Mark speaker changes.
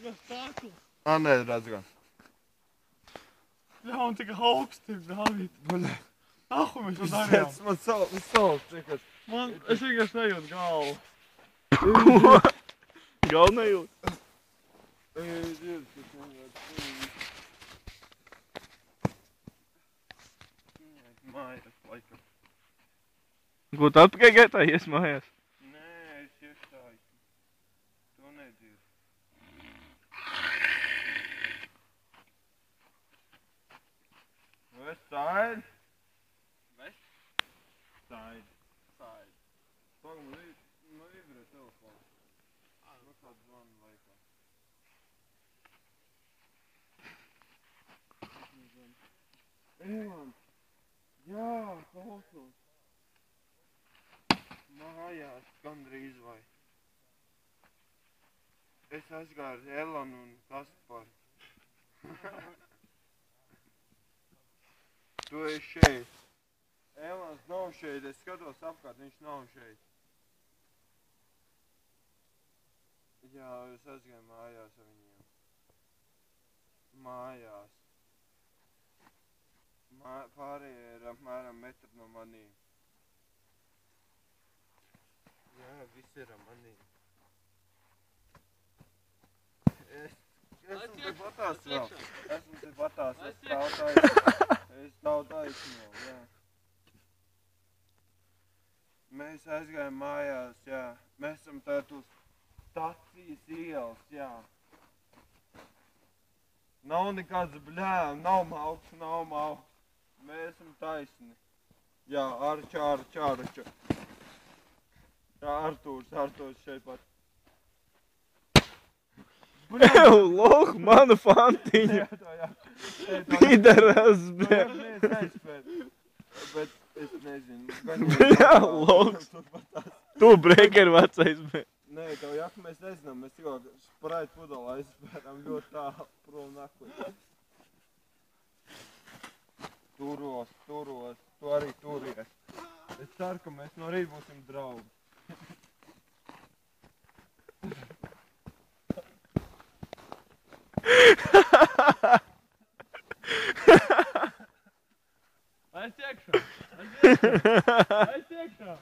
Speaker 1: Tas stakls.
Speaker 2: Nē, redz gan.
Speaker 1: Jā, un tik augsti, David.
Speaker 2: Buļē.
Speaker 1: Ahu mēs to darījām.
Speaker 2: Man sauc, cikas.
Speaker 1: Es vienkārši nejūtu galvu.
Speaker 3: Galvu nejūt.
Speaker 2: Mājas, laikam.
Speaker 3: Ko tu atpakaļ gaitā ies mājās?
Speaker 2: Nē, es iestāju. To nedzirdu. West side?
Speaker 1: West?
Speaker 2: Side.
Speaker 1: Side.
Speaker 2: Pagaid, man vibrē telefons. Man kāds zvana laikā. Evan! Jā, klausos. Mājās gandrīz vai. Es aizgāju ar Elanu un Kasparu. Tu esi šeit. Elans nav šeit, es skatos apkārt, viņš nav šeit. Jā, es aizgāju mājās ar viņiem. Mājās. Pārējie ir apmēram metru no manīm. Jā, viss ir ar manīm. Esmu te patās vēl. Esmu te patās, es stāvu taisno, jā. Mēs aizgājām mājās, jā. Mēs esam tātad uz stacijas ielas, jā. Nav nekāds bļēm, nav mauks. Mēs esam taisni. Jā, Čāra. Jā, Artūrs šeit pat.
Speaker 3: Loh, mana fantiņa. Pidaras,
Speaker 2: bet es nezinu.
Speaker 3: Jā, loks. Tu breker vecais, bet.
Speaker 2: Nē, tev jaka mēs nezinām, mēs tikko spraitu pudelā aizspērām ļoti tā prom nakli. Turos, tu arī turies. Es ceru, ka mēs no rīt būsim draugi.
Speaker 1: Aiz iekšā!